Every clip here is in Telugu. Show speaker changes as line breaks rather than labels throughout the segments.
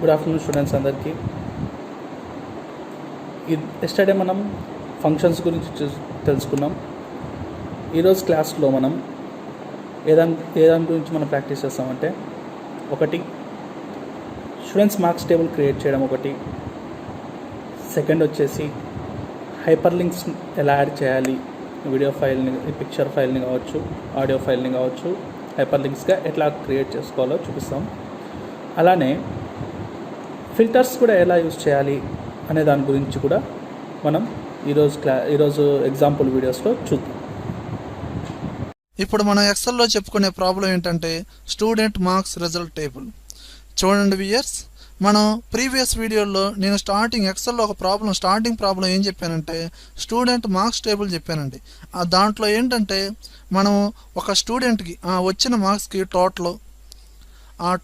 గుడ్ ఆఫ్టర్నూన్ స్టూడెంట్స్ అందరికీ. ఎస్టర్డే మనం ఫంక్షన్స్ గురించి తెలుసుకున్నాం. ఈరోజు క్లాస్లో మనం ఏదాని గురించి మనం ప్రాక్టీస్ చేస్తామంటే, ఒకటి స్టూడెంట్స్ మార్క్స్ టేబుల్ క్రియేట్ చేయడం, ఒకటి సెకండ్ వచ్చేసి హైపర్ లింక్స్ ఎలా యాడ్ చేయాలి, వీడియో ఫైల్ని, పిక్చర్ ఫైల్ని కావచ్చు, ఆడియో ఫైల్ని కావచ్చు, హైపర్ లింక్స్గా ఎట్లా క్రియేట్ చేసుకోవాలో చూపిస్తాం. అలానే ఫిల్టర్స్ కూడా ఎలా యూజ్ చేయాలి అనే దాని గురించి కూడా మనం ఈరోజు ఎగ్జాంపుల్ వీడియోస్లో చూద్దాం.
ఇప్పుడు మనం ఎక్సెల్లో చెప్పుకునే ప్రాబ్లం ఏంటంటే స్టూడెంట్ మార్క్స్ రిజల్ట్ టేబుల్. చూడండి వ్యూయర్స్, మనం ప్రీవియస్ వీడియోలో నేను ఎక్సెల్లో ఒక స్టార్టింగ్ ప్రాబ్లం ఏం చెప్పానంటే స్టూడెంట్ మార్క్స్ టేబుల్ చెప్పానండి. దాంట్లో ఏంటంటే మనం ఒక స్టూడెంట్కి వచ్చిన మార్క్స్కి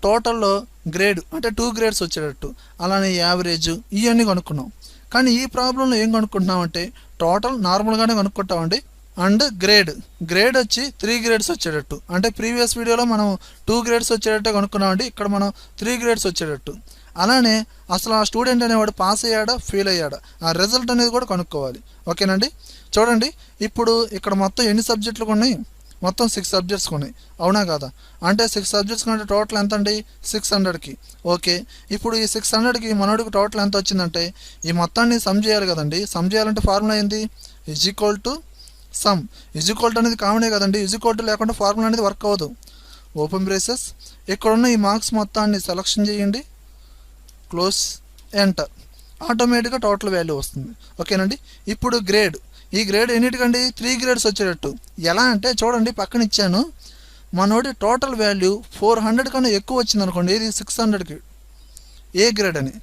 టోటల్లో గ్రేడ్ అంటే 2 గ్రేడ్స్ వచ్చేటట్టు, అలానే యావరేజ్ ఇవన్నీ కనుక్కున్నాం. కానీ ఈ ప్రాబ్లంలో ఏం కనుక్కుంటున్నామంటే టోటల్ నార్మల్గానే కనుక్కుంటామండి, అండ్ గ్రేడ్ వచ్చి 3 గ్రేడ్స్ వచ్చేటట్టు. అంటే ప్రీవియస్ వీడియోలో మనం 2 గ్రేడ్స్ వచ్చేటట్టు కనుక్కున్నామండి, ఇక్కడ మనం 3 గ్రేడ్స్ వచ్చేటట్టు. అలానే అసలు ఆ స్టూడెంట్ అనేవాడు పాస్ అయ్యాడా ఫెయిల్ అయ్యాడా ఆ రిజల్ట్ అనేది కూడా కనుక్కోవాలి. ఓకేనండి. చూడండి, ఇప్పుడు ఇక్కడ మొత్తం ఎన్ని సబ్జెక్టులు ఉన్నాయి? మొత్తం 6 సబ్జెక్ట్స్ ఉన్నాయి, అవునా కాదా? అంటే 6 సబ్జెక్ట్స్ కంటే టోటల్ ఎంత అండి? 600కి. ఓకే, ఇప్పుడు ఈ 600కి మనోడికి టోటల్ ఎంత వచ్చిందంటే ఈ మొత్తాన్ని సమ్ చేయాలి కదండి. సమ్ చేయాలంటే ఫార్ములా ఏంది? Equal to some. Equal to అనేది కామనే కదండి, ఈక్వల్ టు లేకుండా ఫార్ములా అనేది వర్క్ అవ్వదు. ఓపెన్ బ్రేసెస్, ఇక్కడున్న ఈ మార్క్స్ మొత్తాన్ని సెలక్షన్ చేయండి, క్లోజ్, ఎంటర్. ఆటోమేటిక్గా టోటల్ వాల్యూ వస్తుంది. ఓకేనండి. ఇప్పుడు ఈ గ్రేడ్ ఎన్నిటికండి? 3 గ్రేడ్స్ వచ్చేటట్టు. ఎలా అంటే చూడండి, పక్కన ఇచ్చాను, మనోడి టోటల్ వాల్యూ 400 కన్నా ఎక్కువ వచ్చింది అనుకోండి, ఇది 600కి ఏ గ్రేడ్ అని,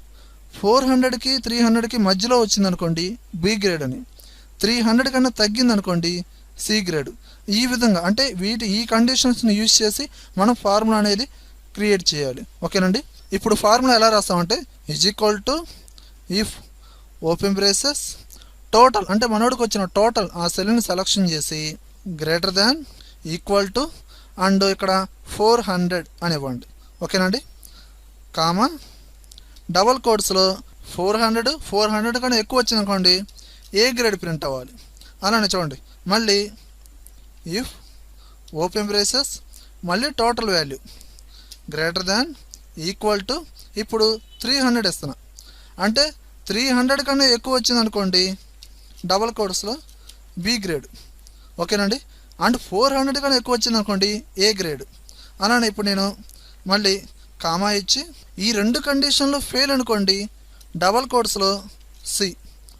400కి 300కి మధ్యలో వచ్చింది అనుకోండి బి గ్రేడ్ అని, 300 కన్నా తగ్గింది అనుకోండి సి గ్రేడ్. ఈ విధంగా అంటే ఈ కండిషన్స్ని యూజ్ చేసి మనం ఫార్ములా అనేది క్రియేట్ చేయాలి. ఓకేనండి. ఇప్పుడు ఫార్ములా ఎలా రాస్తామంటే equal to if open braces total, అంటే మనోడికి వచ్చిన టోటల్ ఆ సెల్ని సెలక్షన్ చేసి greater than, equal to, and ఇక్కడ 400 అని ఇవ్వండి. ఓకేనండి. కామా డబల్ కోడ్స్లో 400 కన్నా ఎక్కువ వచ్చింది అనుకోండి ఏ గ్రేడ్ ప్రింట్ అవ్వాలి. అలానే చూడండి, మళ్ళీ ఇఫ్ ఓపెన్ బ్రేసెస్ మళ్ళీ total value greater than, equal to, ఇప్పుడు 300 ఇస్తున్నా, అంటే 300 కన్నా ఎక్కువ వచ్చింది అనుకోండి డబల్ కోడ్స్లో బి గ్రేడ్. ఓకేనండి. అండ్ 400 కన్నా ఎక్కువ వచ్చింది అనుకోండి ఏ గ్రేడ్. అలానే ఇప్పుడు నేను మళ్ళీ కామా ఇచ్చి ఈ 2 కండిషన్లో ఫెయిల్ అనుకోండి డబల్ కోడ్స్లో సి.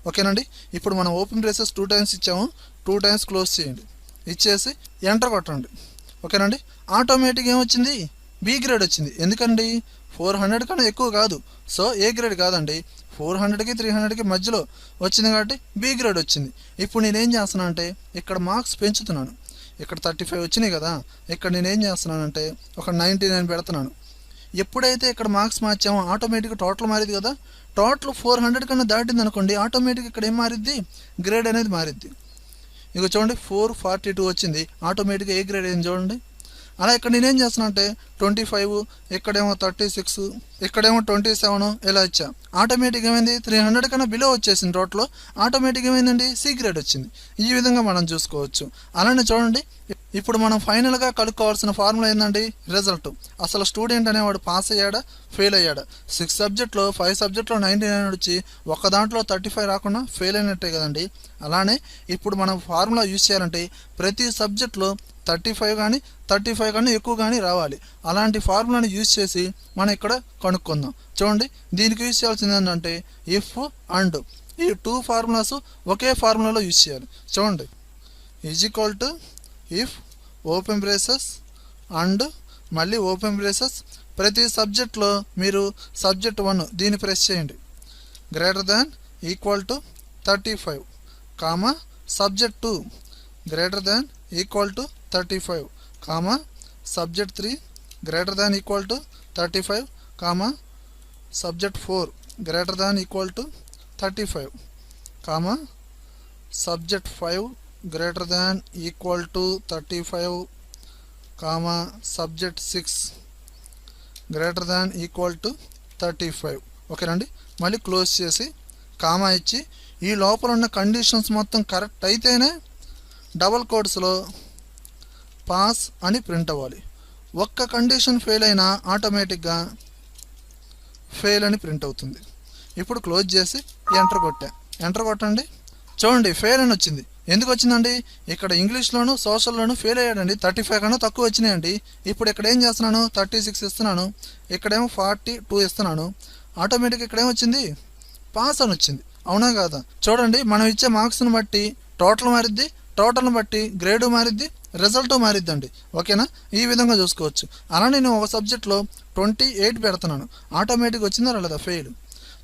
ఓకేనండి. ఇప్పుడు మనం ఓపెన్ బ్రేసెస్ 2 టైమ్స్ ఇచ్చాము, 2 టైమ్స్ క్లోజ్ చేయండి, ఇచ్చేసి ఎంటర్ కొట్టండి. ఓకేనండి. ఆటోమేటిక్గా ఏమొచ్చింది? బి గ్రేడ్ వచ్చింది. ఎందుకండి? 400 కన్నా ఎక్కువ కాదు, సో ఏ గ్రేడ్ కాదండి, 400కి 300కి మధ్యలో వచ్చింది కాబట్టి బి గ్రేడ్ వచ్చింది. ఇప్పుడు నేనేం చేస్తున్నాను అంటే ఇక్కడ మార్క్స్ పెంచుతున్నాను. ఇక్కడ 35 వచ్చినాయి కదా, ఇక్కడ నేనేం చేస్తున్నానంటే ఒక 99 పెడుతున్నాను. ఎప్పుడైతే ఇక్కడ మార్క్స్ మార్చామో ఆటోమేటిక్గా టోటల్ మారింది కదా. టోటల్ 400 కన్నా దాటింది అనుకోండి ఆటోమేటిక్గా ఇక్కడ ఏం మారిద్ది? గ్రేడ్ అనేది మారిద్ది. ఇక చూడండి 442 వచ్చింది, ఆటోమేటిక్గా ఏ గ్రేడ్ అయింది చూడండి. అలా ఇక్కడ నేనేం చేస్తున్నా అంటే 25, ఇక్కడేమో 36, ఇక్కడేమో 27 ఇలా ఇచ్చా. ఆటోమేటిక్ ఏమైంది? 300 కన్నా బిలో వచ్చేసింది టోటల్. ఆటోమేటిక్ ఏమైందండి? సి గ్రేడ్ వచ్చింది. ఈ విధంగా మనం చూసుకోవచ్చు. అలానే చూడండి, ఇప్పుడు మనం ఫైనల్గా కనుక్కోవాల్సిన ఫార్ములా ఏంటండి? రిజల్ట్. అసలు స్టూడెంట్ అనేవాడు పాస్ అయ్యాడా ఫెయిల్ అయ్యాడా? 6 సబ్జెక్ట్లో 5 సబ్జెక్ట్లో 99 వచ్చి ఒక దాంట్లో 35 రాకుండా ఫెయిల్ అయినట్టే కదండి. అలానే ఇప్పుడు మనం ఫార్ములా యూజ్ చేయాలంటే ప్రతి సబ్జెక్ట్లో 35 కానీ 35 కన్నా ఎక్కువ కానీ రావాలి. అలాంటి ఫార్ములాని యూజ్ చేసి మనం ఇక్కడ కనుక్కుందాం. చూడండి, దీనికి యూజ్ చేయాల్సింది ఏంటంటే ఇఫ్ అండ్, ఈ 2 ఫార్ములాస్ ఒకే ఫార్ములాలో యూజ్ చేయాలి. చూడండి, equal to if open braces and మళ్ళీ ఓపెన్ బ్రేసెస్, ప్రతి సబ్జెక్ట్లో మీరు సబ్జెక్ట్ 1 దీన్ని ప్రెస్ చేయండి, greater than, equal to 35, comma subject 2 greater than, equal to 35, comma subject 3 greater than, equal to 35, comma subject 4 greater than, equal to 35, comma subject 5 greater than, equal to 35, comma subject 6 greater than equal to 35. ఓకేనండి. మళ్ళీ క్లోజ్ చేసి కామా ఇచ్చి ఈ లోపల ఉన్న కండిషన్స్ మొత్తం కరెక్ట్ అయితేనే డబల్ కోట్స్లో పాస్ అని ప్రింట్ అవ్వాలి. ఒక్క కండిషన్ ఫెయిల్ అయినా ఆటోమేటిక్గా ఫెయిల్ అని ప్రింట్ అవుతుంది. ఇప్పుడు క్లోజ్ చేసి ఎంటర్ కొట్టండి. చూడండి ఫెయిల్ అని వచ్చింది. ఎందుకు వచ్చిందండి? ఇక్కడ ఇంగ్లీష్లోను సోషల్లోను ఫెయిల్ అయ్యాడండి. 35 కన్నా తక్కువ వచ్చినాయండి. ఇప్పుడు ఇక్కడ ఏం చేస్తున్నాను, 36 ఇస్తున్నాను, ఇక్కడేమో 42 ఇస్తున్నాను. ఆటోమేటిక్ ఇక్కడ ఏమొచ్చింది, పాస్ అని వచ్చింది. అవునా కాదా? చూడండి మనం ఇచ్చే మార్క్స్ని బట్టి టోటల్ మారిద్ది, టోటల్ని బట్టి గ్రేడు మారిద్ది, రిజల్ట్ మారిద్దండి. ఓకేనా? ఈ విధంగా చూసుకోవచ్చు. అలా నేను ఒక సబ్జెక్ట్లో 28 పెడుతున్నాను, ఆటోమేటిక్ వచ్చిందా రాలేదా, ఫెయిల్.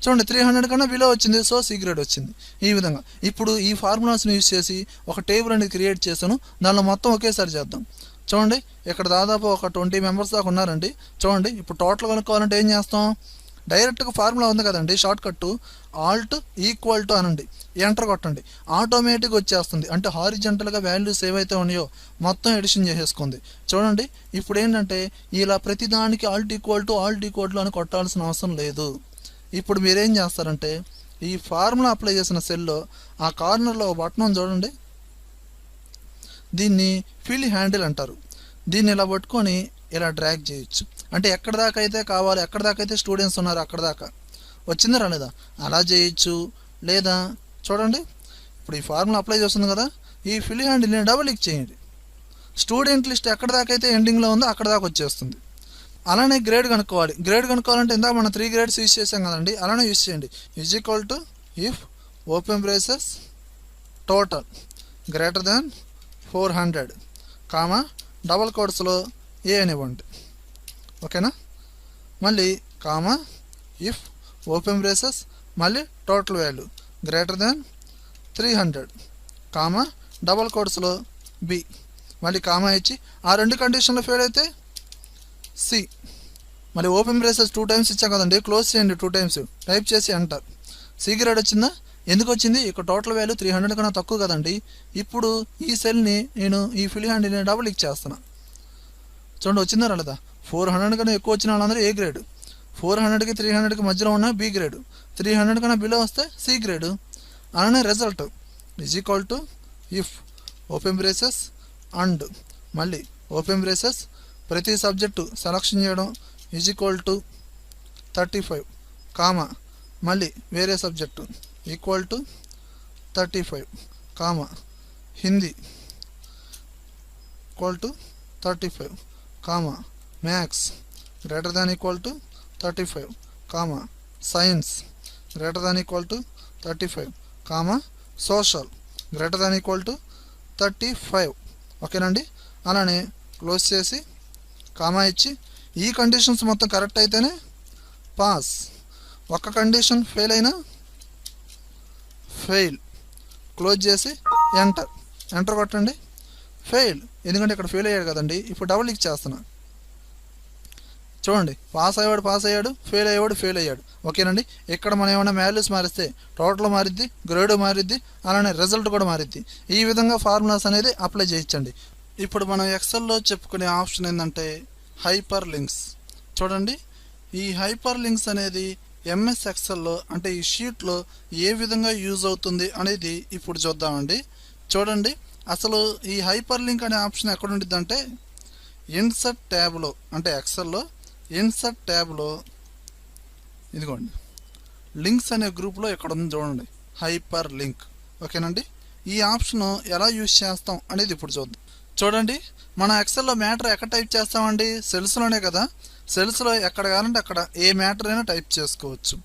చూడండి 300 కన్నా బిలో వచ్చింది, సో సి గ్రేడ్ వచ్చింది. ఈ విధంగా ఇప్పుడు ఈ ఫార్ములాస్ని యూజ్ చేసి ఒక టేబుల్ అనేది క్రియేట్ చేశాను. దానిలో మొత్తం ఒకేసారి చేద్దాం. చూడండి ఇక్కడ దాదాపు ఒక 20 మెంబర్స్ దాకా ఉన్నారండి. చూడండి ఇప్పుడు టోటల్ కనుక్కోవాలంటే ఏం చేస్తాం, డైరెక్ట్గా ఫార్ములా ఉంది కదండి, short cut Alt equal to అనండి, ఎంటర్ కొట్టండి, ఆటోమేటిక్ వచ్చేస్తుంది. అంటే హారిజెంటల్గా వాల్యూస్ ఏవైతే ఉన్నాయో మొత్తం ఎడిషన్ చేసేసుకుంది. చూడండి ఇప్పుడు ఏంటంటే ఇలా ప్రతిదానికి ఆల్ట్ ఈక్వల్ టు అని కొట్టాల్సిన అవసరం లేదు. ఇప్పుడు మీరేం చేస్తారంటే ఈ ఫార్ములా అప్లై చేసిన సెల్లో ఆ కార్నర్లో ఒక బటన్ ఉంది చూడండి, దీన్ని ఫిల్ హ్యాండిల్ అంటారు. దీన్ని ఇలా పట్టుకొని ఇలా డ్రాగ్ చేయొచ్చు. అంటే ఎక్కడ దాకా అయితే కావాలి, ఎక్కడ దాకా అయితే స్టూడెంట్స్ ఉన్నారు అక్కడ దాకా వచ్చిందా రాలేదా అలా చేయొచ్చు. లేదా చూడండి ఇప్పుడు ఈ ఫార్ములా అప్లై చేస్తుంది కదా, ఈ ఫిల్ హ్యాండిల్ని డబుల్ క్లిక్ చేయండి. స్టూడెంట్ లిస్ట్ ఎక్కడ దాకా అయితే ఎండింగ్లో ఉందో అక్కడ దాకా వచ్చేస్తుంది. అలానే గ్రేడ్ కనుక్కోవాలి. గ్రేడ్ కనుక్కోవాలంటే ఇందాక మనం 3 గ్రేడ్స్ యూజ్ చేసాం కదండి, అలానే యూజ్ చేయండి. Is equal to if open braces total greater than 400 comma double కోట్స్లో ఏ అనివ్వండి. ఓకేనా? మళ్ళీ కామా ఇఫ్ ఓపెన్ బ్రేసెస్ మళ్ళీ total value greater than 300 comma double కోట్స్లో బి, మళ్ళీ కామా ఇచ్చి ఆ 2 కండిషన్లో ఫెయిల్ అయితే సి. మళ్ళీ ఓపెన్ బ్రేసెస్ 2 టైమ్స్ ఇచ్చాం కదండి, క్లోజ్ చేయండి 2 టైమ్స్, టైప్ చేసి ఎంటర్. సి గ్రేడ్ వచ్చిందా? ఎందుకు వచ్చింది? ఇక్కడ టోటల్ వాల్యూ 300 కన్నా తక్కువ కదండి. ఇప్పుడు ఈ సెల్ని నేను ఈ ఫిల్ హ్యాండిల్ని డబుల్ క్లిక్ చేస్తున్నా. చూడండి వచ్చిందా రాలేదా? 400 కన్నా ఎక్కువ వచ్చిన వాళ్ళందరూ ఏ గ్రేడ్, 400కి 300కి మధ్యలో ఉన్న బి గ్రేడ్, 300 కన్నా బిలో వస్తే సి గ్రేడ్. అలానే result is equal to if open braces and మళ్ళీ ఓపెన్ బ్రేసెస్ ప్రతి సబ్జెక్టు సెలక్షన్ చేయడం ఈజ్ ఈక్వల్ టు 35 కామా మళ్ళీ వేరే subject equal to 35 comma Hindi equal to 35 comma maths greater than equal to 35 comma science greater than equal to 35 comma social greater than equal to 35. ఓకేనండి? అలానే క్లోజ్ చేసి కామా ఇచ్చి ఈ కండిషన్స్ మొత్తం కరెక్ట్ అయితేనే పాస్, ఒక్క కండిషన్ ఫెయిల్ అయినా ఫెయిల్. క్లోజ్ చేసి ఎంటర్ కొట్టండి, ఫెయిల్. ఎందుకంటే ఇక్కడ ఫెయిల్ అయ్యాడు కదండి. ఇప్పుడు డబుల్ క్లిక్ చేస్తున్నా. చూడండి పాస్ అయ్యాడు, ఫెయిల్ అయ్యాడు. ఓకేనండి? ఇక్కడ మనం ఏమైనా వాల్యూస్ మారిస్తే టోటల్ మారిద్ది, గ్రేడ్ మారిద్ది, అలానే రిజల్ట్ కూడా మారిద్ది. ఈ విధంగా ఫార్ములాస్ అనేది అప్లై చేయించండి. ఇప్పుడు మనం ఎక్సెల్లో చెప్పుకునే ఆప్షన్ ఏంటంటే హైపర్ లింక్స్. చూడండి ఈ హైపర్ లింక్స్ అనేది ఎంఎస్ ఎక్సెల్లో అంటే ఈ షీట్లో ఏ విధంగా యూజ్ అవుతుంది అనేది ఇప్పుడు చూద్దామండి. చూడండి అసలు ఈ హైపర్ లింక్ అనే ఆప్షన్ ఎక్కడ ఉండిద్ది అంటే ఇన్సర్ట్ ట్యాబ్లో, అంటే ఎక్సెల్లో ఇన్సర్ట్ ట్యాబ్లో ఇదిగోండి లింక్స్ అనే గ్రూప్లో ఇక్కడ ఉంది చూడండి, హైపర్ లింక్. ఓకేనండి? ఈ ఆప్షన్ ఎలా యూజ్ చేస్తాం అనేది ఇప్పుడు చూద్దాం. చూడండి మన ఎక్సెల్లో మ్యాటర్ ఎక్కడ టైప్ చేస్తామండి, సెల్స్లోనే కదా. సెల్స్లో ఎక్కడ కావాలంటే అక్కడ ఏ మ్యాటర్ అయినా టైప్ చేసుకోవచ్చు.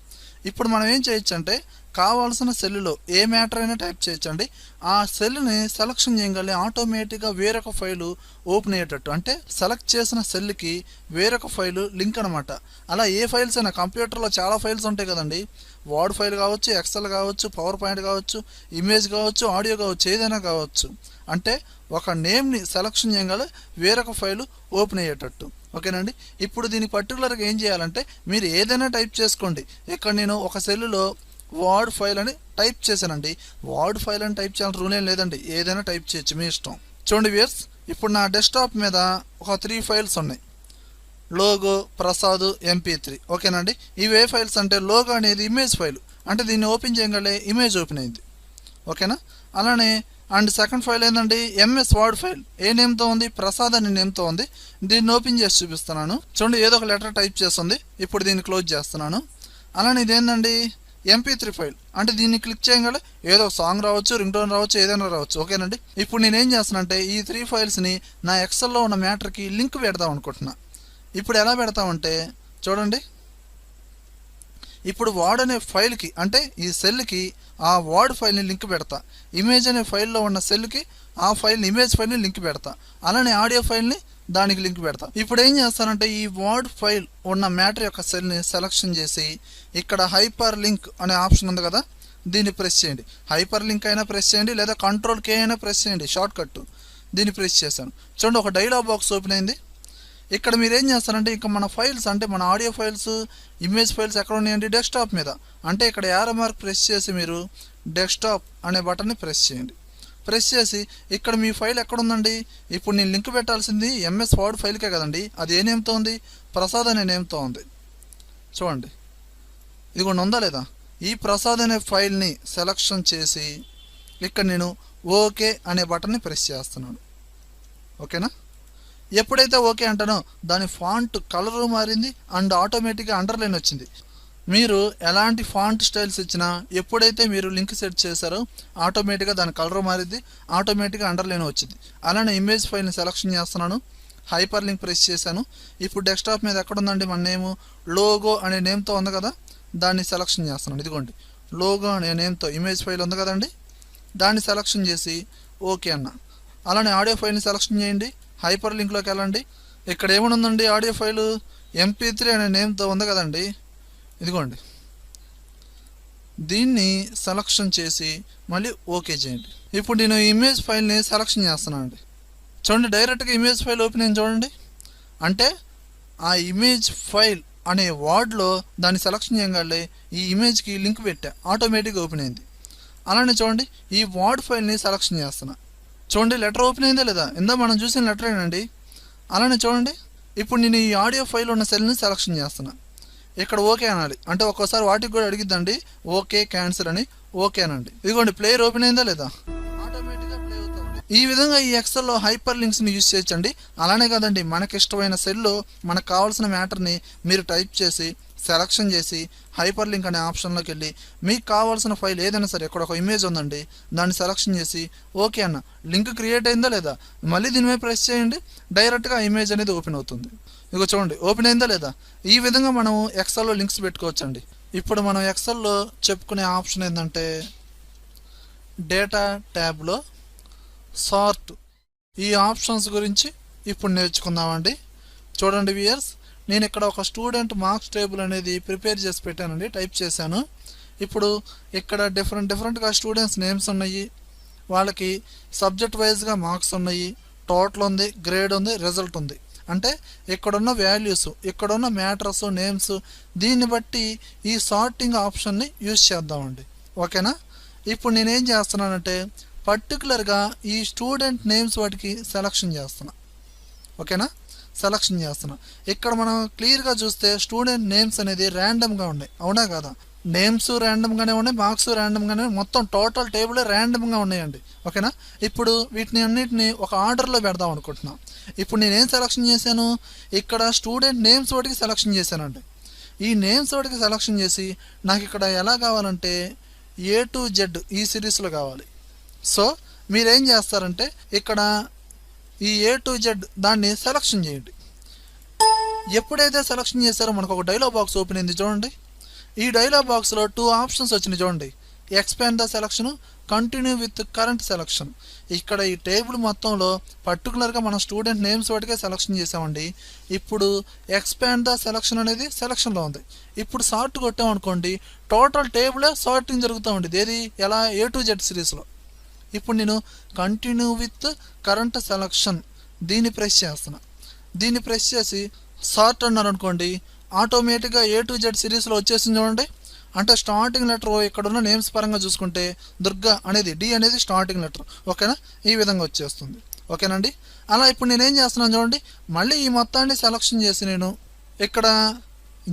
ఇప్పుడు మనం ఏం చేయొచ్చు అంటే కావాల్సిన సెల్లో ఏ మ్యాటర్ అయినా టైప్ చేయొచ్చండి. ఆ సెల్ని సెలక్షన్ చేయగలిగే ఆటోమేటిక్గా వేరొక ఫైలు ఓపెన్ అయ్యేటట్టు, అంటే సెలెక్ట్ చేసిన సెల్కి వేరొక ఫైలు లింక్ అనమాట. అలా ఏ ఫైల్స్ అయినా కంప్యూటర్లో చాలా ఫైల్స్ ఉంటాయి కదండి, వర్డ్ ఫైల్ కావచ్చు, ఎక్సెల్ కావచ్చు, పవర్ పాయింట్ కావచ్చు, ఇమేజ్ కావచ్చు, ఆడియో కావచ్చు, ఏదైనా కావచ్చు. అంటే ఒక నేమ్ని సెలక్షన్ చేయగల వేరొక ఫైలు ఓపెన్ అయ్యేటట్టు. ఓకేనండి? ఇప్పుడు దీనికి పర్టికులర్గా ఏం చేయాలంటే మీరు ఏదైనా టైప్ చేసుకోండి. ఇక్కడ నేను ఒక సెల్లో వర్డ్ ఫైల్ అని టైప్ చేశానండి. వర్డ్ ఫైల్ అని టైప్ చేయాలని రూల్ ఏం లేదండి, ఏదైనా టైప్ చేయొచ్చు, మీ ఇష్టం. చూడండి వ్యూయర్స్ ఇప్పుడు నా డెస్క్టాప్ మీద ఒక 3 ఫైల్స్ ఉన్నాయి. లోగో ప్రసాద్ MP3 ఓకేనండి. ఇవి ఏ ఫైల్స్ అంటే లోగో అనేది ఇమేజ్ ఫైల్, అంటే దీన్ని ఓపెన్ చేయగలే ఇమేజ్ ఓపెన్ అయింది ఓకేనా. అలానే అండ్ సెకండ్ ఫైల్ ఏంటండి MS వర్డ్ ఫైల్, ఏ నేమ్తో ఉంది ప్రసాద్ అనే నేమ్తో ఉంది. దీన్ని ఓపెన్ చేసి చూపిస్తున్నాను చూడండి, ఏదో ఒక లెటర్ టైప్ చేస్తుంది. ఇప్పుడు దీన్ని క్లోజ్ చేస్తున్నాను. అలానే ఇదేంటండి MP3 ఫైల్, అంటే దీన్ని క్లిక్ చేయగలే ఏదో సాంగ్ రావచ్చు, రింగ్ టోన్ రావచ్చు, ఏదైనా రావచ్చు ఓకేనండి. ఇప్పుడు నేనేం చేస్తున్నా అంటే ఈ 3 ఫైల్స్ని నా ఎక్సెల్లో ఉన్న మ్యాటర్కి లింక్ పెడదాం అనుకుంటున్నా. ఇప్పుడు ఎలా పెడతామంటే చూడండి, ఇప్పుడు వర్డ్ అనే ఫైల్కి అంటే ఈ సెల్కి ఆ వర్డ్ ఫైల్ని లింక్ పెడతా, ఇమేజ్ అనే ఫైల్లో ఉన్న సెల్కి ఆ ఫైల్ని ఇమేజ్ ఫైల్ని లింక్ పెడతా, అలానే ఆడియో ఫైల్ని దానికి లింక్ పెడతా. ఇప్పుడు ఏం చేస్తానంటే ఈ వర్డ్ ఫైల్ ఉన్న మ్యాటర్ యొక్క సెల్ని సెలెక్షన్ చేసి ఇక్కడ హైపర్ లింక్ అనే ఆప్షన్ ఉంది కదా, దీన్ని ప్రెస్ చేయండి. హైపర్ లింక్ అయినా ప్రెస్ చేయండి, లేదా Ctrl+K అయినా ప్రెస్ చేయండి, షార్ట్ కట్. దీన్ని ప్రెస్ చేశాను చూడండి, ఒక డైలాగ్ బాక్స్ ఓపెన్ అయింది. ఇక్కడ మీరు ఏం చేస్తారంటే ఇంకా మన ఫైల్స్ అంటే మన ఆడియో ఫైల్స్, ఇమేజ్ ఫైల్స్ ఎక్కడ ఉన్నాయండి డెస్క్టాప్ మీద, అంటే ఇక్కడ యారో మార్క్ ప్రెస్ చేసి మీరు డెస్క్టాప్ అనే బటన్ని ప్రెస్ చేయండి. ప్రెస్ చేసి ఇక్కడ మీ ఫైల్ ఎక్కడ ఉందండి, ఇప్పుడు నేను లింక్ పెట్టాల్సింది MS వర్డ్ ఫైల్కే కదండి, అది ఏ నేమ్తో ఉంది ప్రసాద్ అనే నేమ్తో ఉంది. చూడండి ఇదిగోండి ఉందా లేదా, ఈ ప్రసాద్ అనే ఫైల్ని సెలెక్షన్ చేసి ఇక్కడ నేను ఓకే అనే బటన్ని ప్రెస్ చేస్తున్నాను ఓకేనా. ఎప్పుడైతే ఓకే అంటానో దాని ఫాంట్ కలరు మారింది అండ్ ఆటోమేటిక్గా అండర్లైన్ వచ్చింది. మీరు ఎలాంటి ఫాంట్ స్టైల్స్ ఇచ్చినా ఎప్పుడైతే మీరు లింక్ సెట్ చేశారో ఆటోమేటిక్గా దాని కలర్ మారిద్ది, ఆటోమేటిక్గా అండర్లైన్ వచ్చింది. అలానే ఇమేజ్ ఫైల్ని సెలెక్షన్ చేస్తున్నాను, హైపర్ లింక్ ప్రెస్ చేశాను. ఇప్పుడు డెస్క్టాప్ మీద ఎక్కడ ఉందండి మన నేము, లోగో అనే నేమ్తో ఉంది కదా, దాన్ని సెలెక్షన్ చేస్తున్నాను. ఇదిగోండి లోగో అనే నేమ్తో ఇమేజ్ ఫైల్ ఉంది కదండి, దాన్ని సెలెక్షన్ చేసి ఓకే అన్న. అలానే ఆడియో ఫైల్ని సెలెక్షన్ చేయండి, హైపర్ లింక్లోకి వెళ్ళండి. ఇక్కడ ఏమైనా ఉందండి ఆడియో ఫైలు MP3 అనే నేమ్తో ఉంది కదండి, ఇదిగోండి దీన్ని సెలెక్షన్ చేసి మళ్ళీ ఓకే చేయండి. ఇప్పుడు నేను ఇమేజ్ ఫైల్ని సెలెక్షన్ చేస్తున్నాను అండి. చూడండి డైరెక్ట్గా ఇమేజ్ ఫైల్ ఓపెన్ అయింది చూడండి, అంటే ఆ ఇమేజ్ ఫైల్ అనే వర్డ్లో దాన్ని సెలెక్షన్ చేయగలే ఈ ఇమేజ్కి లింక్ పెట్టా, ఆటోమేటిక్గా ఓపెన్ అయింది. అలానే చూడండి ఈ వర్డ్ ఫైల్ని సెలెక్షన్ చేస్తున్నా, చూడండి లెటర్ ఓపెన్ అయిందా లేదా, ఇందా మనం చూసిన లెటరేనండి. అలానే చూడండి ఇప్పుడు నేను ఈ ఆడియో ఫైల్ ఉన్న సెల్ని సెలెక్షన్ చేస్తున్నా, ఇక్కడ ఓకే అనాలి, అంటే ఒక్కోసారి వాటికి కూడా అడిగిద్దండి ఓకే క్యాన్సిల్ అని, ఓకే అనండి. ఇదిగోండి ప్లేయర్ ఓపెన్ అయిందా లేదా, ఆటోమేటిక్గా ప్లే అవుతుంది. ఈ విధంగా ఈ ఎక్సెల్లో హైపర్ లింక్స్ని యూజ్ చేయొచ్చండి. అలానే కాదండి మనకి ఇష్టమైన సెల్లో మనకు కావాల్సిన మ్యాటర్ని మీరు టైప్ చేసి సెలెక్షన్ చేసి హైపర్ లింక్ అనే ఆప్షన్లోకి వెళ్ళి మీకు కావాల్సిన ఫైల్ ఏదైనా సరే, ఇక్కడ ఒక ఇమేజ్ ఉందండి దాన్ని సెలెక్షన్ చేసి ఓకే అన్న, లింక్ క్రియేట్ అయిందా లేదా, మళ్ళీ దీని మీద ప్రెస్ చేయండి, డైరెక్ట్గా ఇమేజ్ అనేది ఓపెన్ అవుతుంది. ఇదిగో చూడండి ఓపెన్ అయిందా లేదా. ఈ విధంగా మనం ఎక్సెల్లో లింక్స్ పెట్టుకోవచ్చండి. ఇప్పుడు మనం ఎక్సెల్లో చెప్పుకునే ఆప్షన్ ఏంటంటే డేటా ట్యాబ్లో సార్ట్, ఈ ఆప్షన్స్ గురించి ఇప్పుడు నేర్చుకుందామండి. చూడండి వ్యూయర్స్, నేను ఇక్కడ ఒక స్టూడెంట్ మార్క్స్ టేబుల్ అనేది ప్రిపేర్ చేసి పెట్టానండి, టైప్ చేశాను. ఇప్పుడు ఇక్కడ డిఫరెంట్గా స్టూడెంట్స్ నేమ్స్ ఉన్నాయి, వాళ్ళకి సబ్జెక్ట్ వైజ్గా మార్క్స్ ఉన్నాయి, టోటల్ ఉంది, గ్రేడ్ ఉంది, రిజల్ట్ ఉంది. అంటే ఇక్కడున్న వాల్యూస్, ఇక్కడున్న మ్యాటర్స్, నేమ్స్, దీన్ని బట్టి ఈ సార్టింగ్ ఆప్షన్ని యూజ్ చేద్దామండి ఓకేనా. ఇప్పుడు నేనేం చేస్తున్నానంటే పర్టికులర్గా ఈ స్టూడెంట్ నేమ్స్ వాటికి సెలెక్షన్ చేస్తున్నా ఓకేనా, సెలెక్షన్ చేస్తున్నా. ఇక్కడ మనం క్లియర్గా చూస్తే స్టూడెంట్ నేమ్స్ అనేది ర్యాండమ్గా ఉన్నాయి, అవునా కదా, నేమ్స్ ర్యాండమ్గానే ఉన్నాయి, మార్క్స్ ర్యాండమ్గానే, మొత్తం టోటల్ టేబుల్ ర్యాండమ్గా ఉన్నాయండి ఓకేనా. ఇప్పుడు వీటిని అన్నిటిని ఒక ఆర్డర్లో పెడదాం అనుకుంటున్నాం. ఇప్పుడు నేనేం సెలెక్షన్ చేశాను, ఇక్కడ స్టూడెంట్ నేమ్స్ వాటికి సెలెక్షన్ చేశానండి. ఈ నేమ్స్ వాటికి సెలెక్షన్ చేసి నాకు ఇక్కడ ఎలా కావాలంటే A to Z ఈ సిరీస్లో కావాలి. సో మీరేం చేస్తారంటే ఇక్కడ ఈ A to Z దాన్ని సెలెక్షన్ చేయండి. ఎప్పుడైతే సెలెక్షన్ చేశారో మనకు ఒక డైలాగ్ బాక్స్ ఓపెన్ అయింది చూడండి. ఈ డైలాగ్ బాక్స్లో 2 ఆప్షన్స్ వచ్చినాయి చూడండి, expand the selection, continue with current selection. ఇక్కడ ఈ టేబుల్ మొత్తంలో పర్టికులర్గా మన స్టూడెంట్ నేమ్స్ వాటికే సెలెక్షన్ చేసామండి. ఇప్పుడు ఎక్స్పాండ్ ద సెలెక్షన్ అనేది సెలెక్షన్లో ఉంది. ఇప్పుడు సార్ట్ కొట్టామనుకోండి టోటల్ టేబులే సార్టింగ్ జరుగుతూ ఉండేది, ఏది ఎలా A to Z సిరీస్లో. ఇప్పుడు నేను కంటిన్యూ విత్ కరెంట్ సెలెక్షన్ దీన్ని ప్రెస్ చేస్తున్నా. దీన్ని ప్రెస్ చేసి సార్ట్ అన్నారు అనుకోండి, ఆటోమేటిక్గా A to Z సిరీస్లో వచ్చేసింది చూడండి. అంటే స్టార్టింగ్ లెటర్ ఇక్కడ ఉన్న నేమ్స్ పరంగా చూసుకుంటే దుర్గా అనేది D అనేది స్టార్టింగ్ లెటర్ ఓకేనా, ఈ విధంగా వచ్చేస్తుంది ఓకేనండి. అలా ఇప్పుడు నేనేం చేస్తున్నాను చూడండి, మళ్ళీ ఈ మొత్తాన్ని సెలక్షన్ చేసి నేను ఇక్కడ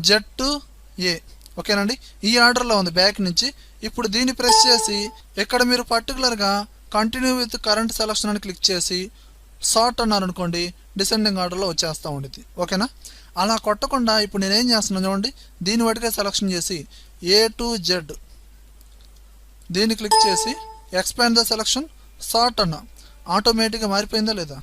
Z2A ఓకేనండి, ఈ ఆర్డర్లో ఉంది బ్యాక్ నుంచి. ఇప్పుడు దీన్ని ప్రెస్ చేసి ఇక్కడ మీరు పర్టికులర్గా కంటిన్యూ విత్ కరెంట్ సెలక్షన్ అని క్లిక్ చేసి సార్ట్ అన్నారనుకోండి, డిసెండింగ్ ఆర్డర్లో వచ్చేస్తూ ఉండేది. ఓకేనా? అలా కొట్టకుండా ఇప్పుడు నేనేం చేస్తున్నాను చూడండి, దీన్ని బట్టిగా సెలక్షన్ చేసి A to Z దీన్ని క్లిక్ చేసి ఎక్స్పాండ్ ద సెలక్షన్ సార్ట్ అన్న ఆటోమేటిక్గా మారిపోయిందా లేదా?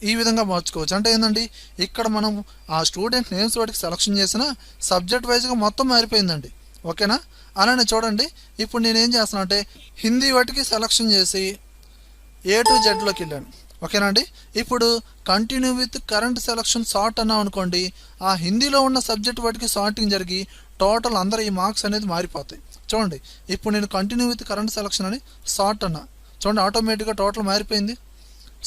ఈ విధంగా మార్చుకోవచ్చు. అంటే ఏంటండి, ఇక్కడ మనం ఆ స్టూడెంట్ నేమ్స్ వాటికి సెలక్షన్ చేసిన సబ్జెక్ట్ వైజ్గా మొత్తం మారిపోయిందండి. ఓకేనా? అలానే చూడండి, ఇప్పుడు నేనేం చేస్తున్నా అంటే హిందీ వాటికి సెలక్షన్ చేసి A to Zలోకి వెళ్ళాను. ఓకేనండి. ఇప్పుడు continue with current selection sort అన్నాం అనుకోండి, ఆ హిందీలో ఉన్న సబ్జెక్ట్ వాటికి సార్టింగ్ జరిగి టోటల్ అందరూ ఈ మార్క్స్ అనేది మారిపోతాయి. చూడండి, ఇప్పుడు నేను కంటిన్యూ విత్ కరెంట్ సెలక్షన్ అని సార్ట్ అన్నా, చూడండి ఆటోమేటిక్గా టోటల్ మారిపోయింది.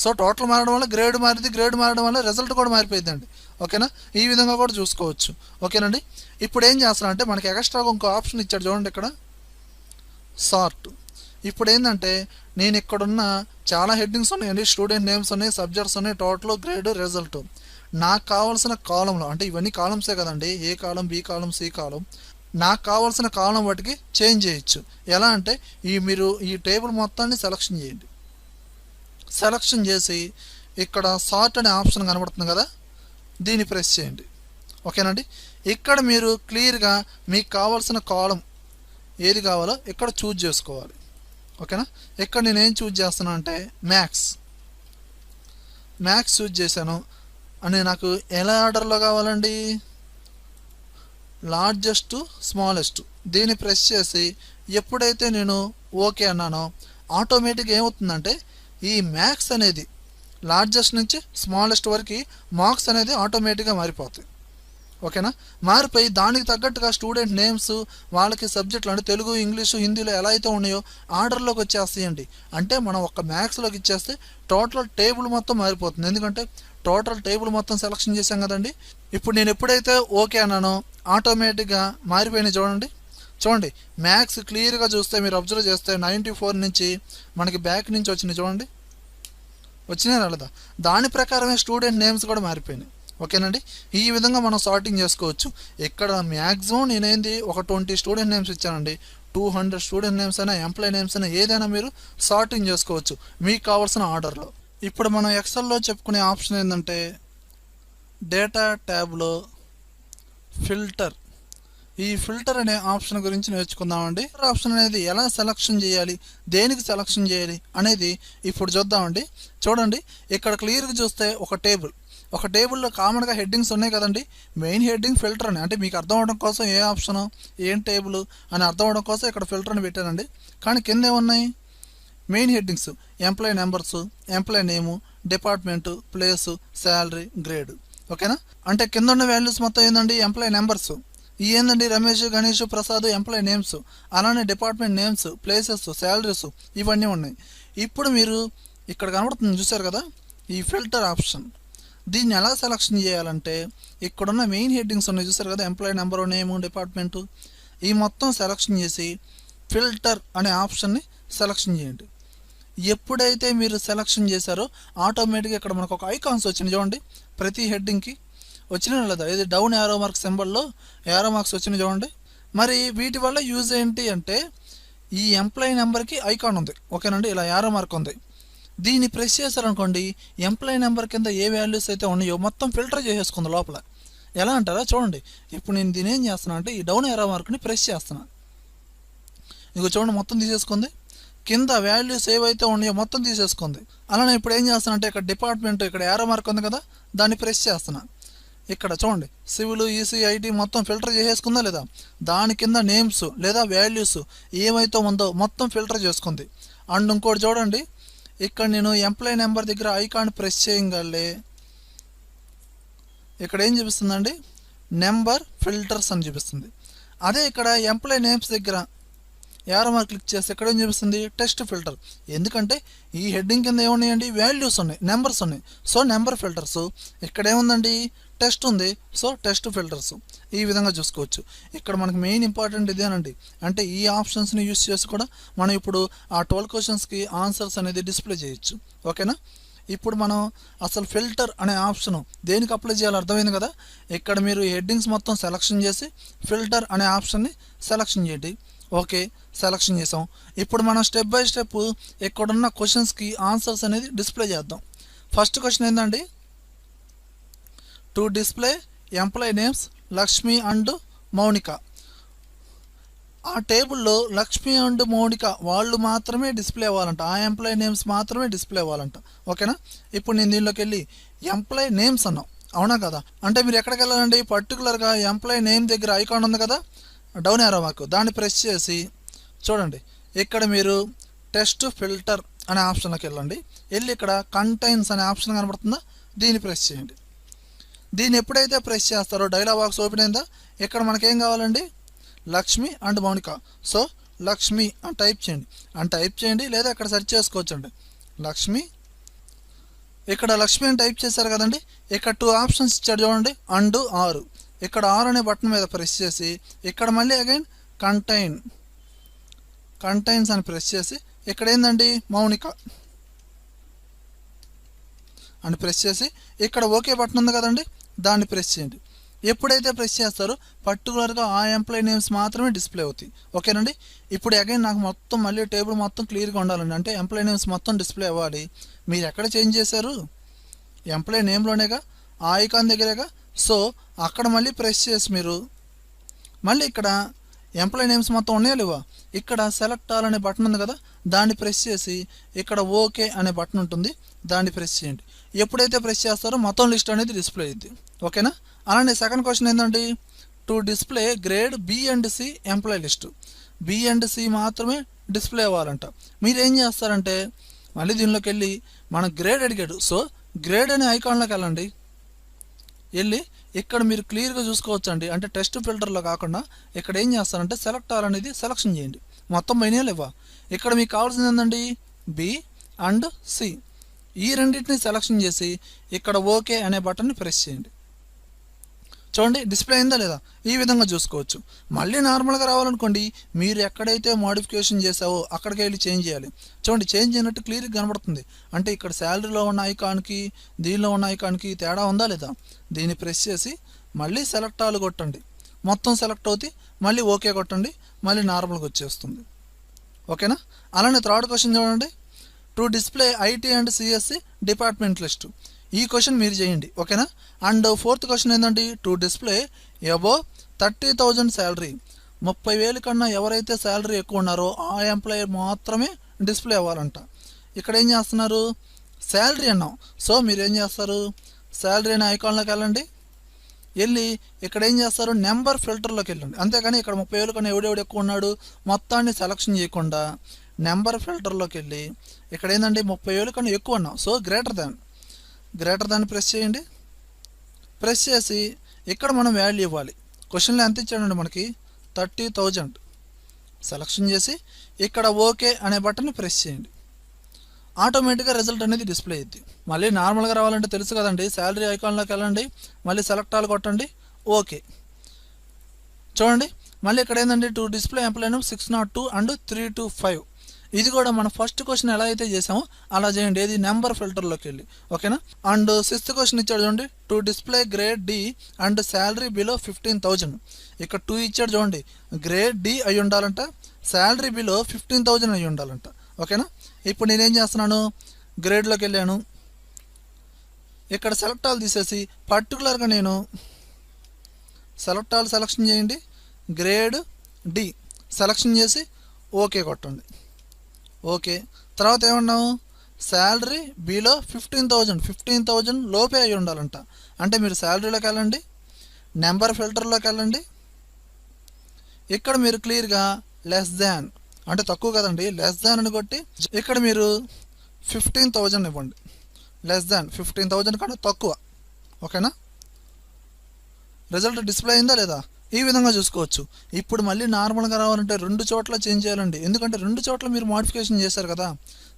సో టోటల్ మారడం వల్ల గ్రేడ్ మారింది, గ్రేడ్ మారడం వల్ల రిజల్ట్ కూడా మారిపోయిందండి. ఓకేనా? ఈ విధంగా కూడా చూసుకోవచ్చు. ఓకేనండి. ఇప్పుడు ఏం చేస్తున్నా అంటే మనకి ఎక్స్ట్రాగా ఇంకో ఆప్షన్ ఇచ్చాడు చూడండి ఇక్కడ, సార్ట్. ఇప్పుడు ఏంటంటే నేను ఇక్కడున్న చాలా హెడ్డింగ్స్ ఉన్నాయండి, స్టూడెంట్ నేమ్స్ ఉన్నాయి, సబ్జెక్ట్స్ ఉన్నాయి, టోటల్, గ్రేడ్, రిజల్ట్. నాకు కావాల్సిన కాలంలో, అంటే ఇవన్నీ కాలమ్సే కదండి, ఏ కాలం, బి కాలం, సి కాలం, నాకు కావాల్సిన కాలం వాటికి చేంజ్ చేయొచ్చు. ఎలా అంటే మీరు ఈ టేబుల్ మొత్తాన్ని సెలక్షన్ చేయండి. సెలక్షన్ చేసి ఇక్కడ సార్ట్ అనే ఆప్షన్ కనబడుతుంది కదా, దీన్ని ప్రెస్ చేయండి. ఓకేనండి. ఇక్కడ మీరు క్లియర్గా మీకు కావాల్సిన కాలం ఏది కావాలో ఇక్కడ చూజ్ చేసుకోవాలి. ఓకేనా? ఇక్కడ నేనేం చూజ్ చేస్తున్నా అంటే మ్యాథ్స్ చూజ్ చేశాను. అని నాకు ఎలా ఆర్డర్లో కావాలండి, లార్జెస్ట్ టు స్మాలెస్ట్, దీన్ని ప్రెస్ చేసి ఎప్పుడైతే నేను ఓకే అన్నానో ఆటోమేటిక్గా ఏమవుతుందంటే ఈ మ్యాథ్స్ అనేది లార్జెస్ట్ నుంచి స్మాలెస్ట్ వరకు మార్క్స్ అనేది ఆటోమేటిక్గా మారిపోతాయి. ఓకేనా? మారిపోయి దానికి తగ్గట్టుగా స్టూడెంట్ నేమ్స్ వాళ్ళకి సబ్జెక్టులు అంటే తెలుగు, ఇంగ్లీషు, హిందీలో ఎలా అయితే ఉన్నాయో ఆర్డర్లోకి వచ్చేస్తాయండి. అంటే మనం ఒక మ్యాథ్స్లోకి ఇచ్చేస్తే టోటల్ టేబుల్ మొత్తం మారిపోతుంది. ఎందుకంటే టోటల్ టేబుల్ మొత్తం సెలక్షన్ చేశాం కదండి. ఇప్పుడు నేను ఎప్పుడైతే ఓకే అన్నానో ఆటోమేటిక్గా మారిపోయినాయి. చూడండి మ్యాథ్స్ క్లియర్గా చూస్తే మీరు అబ్జర్వ్ చేస్తే 94 నుంచి మనకి బ్యాక్ నుంచి వచ్చినాయి. చూడండి వచ్చినాయి రాలేదా? దాని ప్రకారమే స్టూడెంట్ నేమ్స్ కూడా మారిపోయినాయి. ఓకేనండి. ఈ విధంగా మనం సార్టింగ్ చేసుకోవచ్చు. ఇక్కడ మ్యాక్సిమం నేనేంది ఒక 20 స్టూడెంట్ నేమ్స్ ఇచ్చానండి. 200 స్టూడెంట్ నేమ్స్ అయినా, ఎంప్లాయీ నేమ్స్ అయినా ఏదైనా మీరు సార్టింగ్ చేసుకోవచ్చు మీకు కావాల్సిన ఆర్డర్లో. ఇప్పుడు మనం ఎక్సెల్లో చెప్పుకునే ఆప్షన్ ఏంటంటే డేటా ట్యాబ్లో ఫిల్టర్. ఈ ఫిల్టర్ అనే ఆప్షన్ గురించి నేర్చుకుందామండి. ఆప్షన్ అనేది ఎలా సెలక్షన్ చేయాలి, దేనికి సెలక్షన్ చేయాలి అనేది ఇప్పుడు చూద్దామండి. చూడండి ఇక్కడ క్లియర్గా చూస్తే ఒక టేబుల్లో కామన్గా హెడ్డింగ్స్ ఉన్నాయి కదండి. మెయిన్ హెడ్డింగ్ ఫిల్టర్ అని, అంటే మీకు అర్థం అవడం కోసం ఏ ఆప్షను ఏం టేబుల్ అని అర్థం అవడం కోసం ఇక్కడ ఫిల్టర్ అని పెట్టానండి. కానీ కింద ఏమున్నాయి main headings, employee numbers, employee నేము, డిపార్ట్మెంటు, ప్లేసు, శాలరీ, గ్రేడ్. ఓకేనా? అంటే కింద ఉన్న వాల్యూస్ మొత్తం ఏంటండి ఎంప్లాయీ నెంబర్స్. ఈ ఏంటండి రమేష్, గణేష్, ప్రసాద్ ఎంప్లాయీ నేమ్స్, అలానే డిపార్ట్మెంట్ నేమ్స్, ప్లేసెస్, శాలరీస్ ఇవన్నీ ఉన్నాయి. ఇప్పుడు మీరు ఇక్కడ కనబడుతుంది చూసారు కదా ఈ ఫిల్టర్ ఆప్షన్. దీన్ని ఎలా సెలక్షన్ చేయాలంటే ఇక్కడున్న మెయిన్ హెడ్డింగ్స్ ఉన్నాయి చూసారు కదా, ఎంప్లాయీ నెంబరు, నేము, డిపార్ట్మెంటు, ఈ మొత్తం సెలక్షన్ చేసి ఫిల్టర్ అనే ఆప్షన్ని సెలక్షన్ చేయండి. ఎప్పుడైతే మీరు సెలక్షన్ చేశారో ఆటోమేటిక్గా ఇక్కడ మనకు ఒక ఐకాన్స్ వచ్చినాయి చూడండి. ప్రతి హెడ్డింగ్కి వచ్చినా లేదా, ఇది డౌన్ యారో మార్క్ సింబల్లో యారో మార్క్స్ వచ్చినాయి చూడండి. మరి వీటి వల్ల యూజ్ ఏంటి అంటే ఈ ఎంప్లాయీ నెంబర్కి ఐకాన్ ఉంది. ఓకేనండి, ఇలా యారో మార్క్ ఉంది. దీన్ని ప్రెస్ చేశారనుకోండి ఎంప్లాయీ నెంబర్ కింద ఏ వాల్యూస్ అయితే ఉన్నాయో మొత్తం ఫిల్టర్ చేసేసుకుంది లోపల. ఎలా అంటారా చూడండి, ఇప్పుడు నేను దీని ఏం చేస్తున్నా అంటే ఈ డౌన్ యారో మార్క్ని ప్రెస్ చేస్తున్నా. ఇక చూడండి మొత్తం తీసేసుకుంది. కింద వాల్యూస్ ఏవైతే ఉన్నాయో మొత్తం తీసేసుకుంది. అలానే ఇప్పుడు ఏం చేస్తున్నా అంటే ఇక్కడ డిపార్ట్మెంట్, ఇక్కడ యారో మార్క్ ఉంది కదా, దాన్ని ప్రెస్ చేస్తున్నా. ఇక్కడ చూడండి సివిల్, ఈసీ, ఐటీ మొత్తం ఫిల్టర్ చేసేసుకుందా లేదా, దాని కింద నేమ్స్ లేదా వాల్యూస్ ఏమైతే ఉందో మొత్తం ఫిల్టర్ చేసుకుంది. అండ్ ఇంకోటి చూడండి, ఇక్కడ నేను ఎంప్లాయీ నెంబర్ దగ్గర ఐకాన్ ప్రెస్ చేయగలే ఇక్కడ ఏం చూపిస్తుందండి నెంబర్ ఫిల్టర్స్ అని చూపిస్తుంది. అదే ఇక్కడ ఎంప్లాయీ నేమ్స్ దగ్గర యారో మార్క్ క్లిక్ చేస్తే ఇక్కడ ఏం చూపిస్తుంది టెస్ట్ ఫిల్టర్. ఎందుకంటే ఈ హెడ్డింగ్ కింద ఏమున్నాయండి వాల్యూస్ ఉన్నాయి, నెంబర్స్ ఉన్నాయి. So number filters. ఇక్కడ ఏముందండి టెస్ట్ ఉంది, సో టెస్ట్ ఫిల్టర్స్. ఈ విధంగా చూసుకోవచ్చు. ఇక్కడ మనకు మెయిన్ ఇంపార్టెంట్ ఇదేనండి. అంటే ఈ ఆప్షన్స్ని యూస్ చేసి కూడా మనం ఇప్పుడు ఆ 12 క్వశ్చన్స్కి ఆన్సర్స్ అనేది డిస్ప్లే చేయొచ్చు. ఓకేనా? ఇప్పుడు మనం అసలు ఫిల్టర్ అనే ఆప్షన్ దేనికి అప్లై చేయాలో అర్థమైంది కదా. ఇక్కడ మీరు హెడ్డింగ్స్ మొత్తం సెలక్షన్ చేసి ఫిల్టర్ అనే ఆప్షన్ని సెలక్షన్ చేయండి. ఓకే, సెలక్షన్ చేసాం. ఇప్పుడు మనం స్టెప్ బై స్టెప్ ఇక్కడున్న క్వశ్చన్స్కి ఆన్సర్స్ అనేది డిస్ప్లే చేద్దాం. ఫస్ట్ క్వశ్చన్ ఏంటండి, to display employee names Lakshmi and Mounika. ఆ టేబుల్లో లక్ష్మి అండ్ మౌనిక వాళ్ళు మాత్రమే డిస్ప్లే అవ్వాలంట, ఆ ఎంప్లాయీ నేమ్స్ మాత్రమే డిస్ప్లే అవ్వాలంట. ఓకేనా. ఇప్పుడు నేను దీనిలోకి వెళ్ళి ఎంప్లాయీ నేమ్స్ అన్నాం, అవునా కదా. అంటే మీరు ఎక్కడికి వెళ్ళాలండి, పర్టికులర్గా ఎంప్లాయీ నేమ్ దగ్గర ఐకాన్ ఉంది కదా, డౌన్ యారో మార్క్, దాన్ని ప్రెస్ చేసి చూడండి ఇక్కడ మీరు టెస్ట్ ఫిల్టర్ అనే ఆప్షన్లోకి వెళ్ళండి. వెళ్ళి ఇక్కడ కంటైన్స్ అనే ఆప్షన్ కనబడుతుందా, దీన్ని ప్రెస్ చేయండి. దీన్ని ఎప్పుడైతే ప్రెస్ చేస్తారో డైలాగ్ బాక్స్ ఓపెన్ అయిందా. ఇక్కడ మనకేం కావాలండి, లక్ష్మి అండ్ మౌనిక. సో లక్ష్మి అని టైప్ చేయండి, లేదా ఇక్కడ సెర్చ్ చేసుకోవచ్చండి లక్ష్మి. ఇక్కడ లక్ష్మి అని టైప్ చేశారు కదండి. ఇక్కడ 2 ఆప్షన్స్ ఇచ్చాడు చూడండి, అండ్ ఆర్. ఇక్కడ ఆర్ అనే బటన్ మీద ప్రెస్ చేసి ఇక్కడ మళ్ళీ అగైన్ కంటైన్స్ అని ప్రెస్ చేసి ఇక్కడ ఏందండి మౌనిక అని ప్రెస్ చేసి ఇక్కడ ఓకే బటన్ ఉంది కదండి, దాన్ని ప్రెస్ చేయండి. ఎప్పుడైతే ప్రెస్ చేస్తారో పర్టికులర్గా ఆ ఎంప్లాయీ నేమ్స్ మాత్రమే డిస్ప్లే అవుతాయి. ఓకేనండి. ఇప్పుడు అగైన్ నాకు మొత్తం మళ్ళీ టేబుల్ మొత్తం క్లియర్గా ఉండాలండి, అంటే ఎంప్లాయీ నేమ్స్ మొత్తం డిస్ప్లే అవ్వాలి. మీరు ఎక్కడ చేంజ్ చేశారు, ఎంప్లాయీ నేమ్లోనేగా, ఆ ఐకాన్ దగ్గరేగా. సో అక్కడ మళ్ళీ ప్రెస్ చేసి మీరు మళ్ళీ ఇక్కడ ఎంప్లాయీ నేమ్స్ మొత్తం ఉన్నాయా లేవా, ఇక్కడ సెలెక్ట్ ఆల్ అనే బటన్ ఉంది కదా, దాన్ని ప్రెస్ చేసి ఇక్కడ ఓకే అనే బటన్ ఉంటుంది, దాన్ని ప్రెస్ చేయండి. ఎప్పుడైతే ప్రెస్ చేస్తారో మొత్తం లిస్ట్ అనేది డిస్ప్లే అయ్యింది. ఓకేనా. అలానే సెకండ్ క్వశ్చన్ ఏంటంటే, to display grade B and C employee list. B and C మాత్రమే డిస్ప్లే అవ్వాలంట. మీరు ఏం చేస్తారంటే మళ్ళీ దీనిలోకి వెళ్ళి మన గ్రేడ్ అడిగాడు, సో గ్రేడ్ అనే ఐకాన్లోకి వెళ్ళండి. వెళ్ళి ఇక్కడ మీరు క్లియర్గా చూసుకోవచ్చు అండి, అంటే టెస్ట్ ఫిల్టర్లో కాకుండా ఇక్కడ ఏం చేస్తారంటే సెలెక్ట్ ఆల్ అనేది సెలక్షన్ చేయండి. మొత్తం పోయినా లేవా, ఇక్కడ మీకు కావాల్సింది ఏంటండి, బి అండ్ సి. ఈ రెండింటిని సెలక్షన్ చేసి ఇక్కడ ఓకే అనే బటన్ని ప్రెస్ చేయండి. చూడండి డిస్ప్లే అయిందా లేదా, ఈ విధంగా చూసుకోవచ్చు. మళ్ళీ నార్మల్గా రావాలనుకోండి, మీరు ఎక్కడైతే మోడిఫికేషన్ చేసావో అక్కడికి వెళ్ళి చేంజ్ చేయాలి. చూడండి చేంజ్ అయినట్టు క్లియర్గా కనబడుతుంది, అంటే ఇక్కడ శాలరీలో ఉన్న ఐకాన్కి దీనిలో ఉన్న ఐకాన్కి తేడా ఉందా లేదా. దీన్ని ప్రెస్ చేసి మళ్ళీ సెలెక్ట్ ఆల్ కొట్టండి, మొత్తం సెలెక్ట్ అవుతాయి. మళ్ళీ ఓకే కొట్టండి, మళ్ళీ నార్మల్గా వచ్చేస్తుంది. ఓకేనా. అలానే థర్డ్ క్వశ్చన్ చూడండి, to display IT and CSC department list. ఈ క్వశ్చన్ మీరు చేయండి. ఓకేనా. అండ్ ఫోర్త్ క్వశ్చన్ ఏంటంటే, టు డిస్ప్లే అబోవ్ 30,000 శాలరీ. 30,000 కన్నా ఎవరైతే శాలరీ ఎక్కువ ఉన్నారో ఆ ఎంప్లాయర్ మాత్రమే డిస్ప్లే అవ్వాలంట. ఇక్కడ ఏం చేస్తున్నారు, శాలరీ అన్నాం. సో మీరు ఏం చేస్తారు, శాలరీ అనే ఐకాన్లోకి వెళ్ళండి. వెళ్ళి ఇక్కడ ఏం చేస్తారు, నెంబర్ ఫిల్టర్లోకి వెళ్ళండి. అంతేకాని ఇక్కడ 30,000 కన్నా ఎవడెవడు ఎక్కువ ఉన్నాడు మొత్తాన్ని సెలక్షన్ చేయకుండా నెంబర్ ఫిల్టర్లోకి వెళ్ళి ఇక్కడ ఏంటంటే 30,000 కన్నా ఎక్కువ ఉన్నాం, సో గ్రేటర్ దాన్ని ప్రెస్ చేయండి. ప్రెస్ చేసి ఇక్కడ మనం వాల్యూ ఇవ్వాలి. క్వశ్చన్లో ఎంత ఇచ్చాడండి మనకి, 30,000. సెలక్షన్ చేసి ఇక్కడ ఓకే అనే బటన్ని ప్రెస్ చేయండి. ఆటోమేటిక్గా రిజల్ట్ అనేది డిస్ప్లే అయ్యింది. మళ్ళీ నార్మల్గా రావాలంటే తెలుసు కదండి, శాలరీ ఐకాన్లోకి వెళ్ళండి, మళ్ళీ సెలెక్ట్ ఆల్ కొట్టండి, ఓకే. చూడండి మళ్ళీ ఇక్కడ ఏంటంటే, to display employee name 602 and 325. ఇది కూడా మనం ఫస్ట్ క్వశ్చన్ ఎలా అయితే చేసామో అలా చేయండి, ఏది నెంబర్ ఫిల్టర్లోకి వెళ్ళి. ఓకేనా. అండ్ 6th క్వశ్చన్ ఇచ్చాడు చూడండి, to display grade D and salary below 15,000. ఇక్కడ 2 ఇచ్చాడు చూడండి, గ్రేడ్ డి అయి ఉండాలంట, శాలరీ బిలో 15,000 అయి ఉండాలంట. ఓకేనా. ఇప్పుడు నేనేం చేస్తున్నాను, గ్రేడ్లోకి వెళ్ళాను, ఇక్కడ సెలెక్ట్ ఆల్ తీసేసి పర్టికులర్గా నేను సెలెక్ట్ ఆల్ సెలక్షన్ చేయండి, గ్రేడ్ డి సెలక్షన్ చేసి ఓకే కొట్టండి. ఓకే. తర్వాత ఏమన్నాము, శాలరీ బిలో 15,000 లోపే అయి ఉండాలంట. అంటే మీరు శాలరీలోకి వెళ్ళండి, నెంబర్ ఫిల్టర్లోకి వెళ్ళండి, ఇక్కడ మీరు క్లియర్గా లెస్ దాన్ అంటే తక్కువ కదండి, లెస్ దాన్ అని కొట్టి ఇక్కడ మీరు 15,000 ఇవ్వండి. లెస్ దాన్ 15,000 కన్నా తక్కువ. ఓకేనా. రిజల్ట్ డిస్ప్లే అయిందా లేదా, ఈ విధంగా చూసుకోవచ్చు. ఇప్పుడు మళ్ళీ నార్మల్గా రావాలంటే 2 చోట్ల చేంజ్ చేయాలండి, ఎందుకంటే 2 చోట్ల మీరు మోడిఫికేషన్ చేశారు కదా.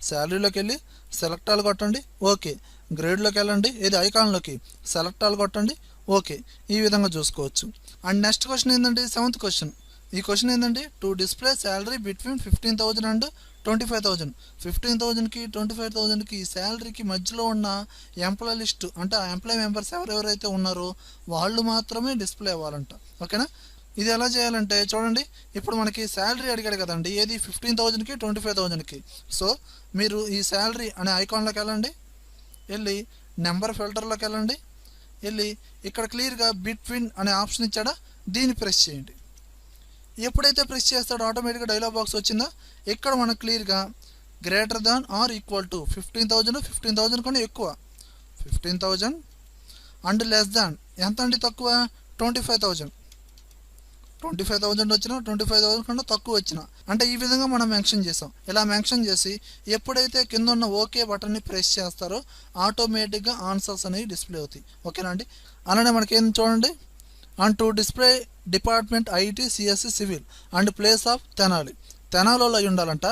శాలరీలోకి వెళ్ళి సెలెక్ట్ ఆల్ కొట్టండి, ఓకే. గ్రేడ్లోకి వెళ్ళండి, ఏది ఐకాన్లోకి సెలెక్ట్ ఆల్ కొట్టండి, ఓకే. ఈ విధంగా చూసుకోవచ్చు. అండ్ నెక్స్ట్ క్వశ్చన్ ఏంటంటే 7th క్వశ్చన్, ఈ క్వశ్చన్ ఏంటంటే to display salary between 15,000 and 25,000. 15,000కి 25,000కి శాలరీకి మధ్యలో ఉన్న ఎంప్లాయ్ లిస్ట్ అంటే ఆ ఎంప్లాయ్ మెంబర్స్ ఎవరెవరైతే ఉన్నారో వాళ్ళు మాత్రమే డిస్ప్లే అవ్వాలంట. ఓకేనా? ఇది ఎలా చేయాలంటే చూడండి, ఇప్పుడు మనకి శాలరీ అడిగాడు కదండి, ఏది 15,000కి 25,000కి. సో మీరు ఈ శాలరీ అనే ఐకాన్లోకి వెళ్ళండి, వెళ్ళి నెంబర్ ఫిల్టర్లోకి వెళ్ళండి, వెళ్ళి ఇక్కడ క్లియర్గా బిట్వీన్ అనే ఆప్షన్ ఇచ్చాడా, దీన్ని ప్రెస్ చేయండి. ఎప్పుడైతే ప్రెస్ చేస్తాడో ఆటోమేటిక్గా డైలాగ్ బాక్స్ వచ్చిందా, ఇక్కడ మనకు క్లియర్గా greater than or equal to 15,000 కన్నా ఎక్కువ 15,000 అండ్ లెస్ దాన్ ఎంత అండి తక్కువ 25,000 వచ్చినా 25,000 కన్నా తక్కువ వచ్చినా అంటే ఈ విధంగా మనం మెన్షన్ చేసాం. ఇలా మెన్షన్ చేసి ఎప్పుడైతే కింద ఉన్న ఓకే బటన్ని ప్రెస్ చేస్తారో ఆటోమేటిక్గా ఆన్సర్స్ అనేవి డిస్ప్లే అవుతాయి. ఓకేనా అండి? అలానే మనకేం చూడండి, and to display department IT CSC civil and place of Tenali. తెనాలిలో అయి ఉండాలంట,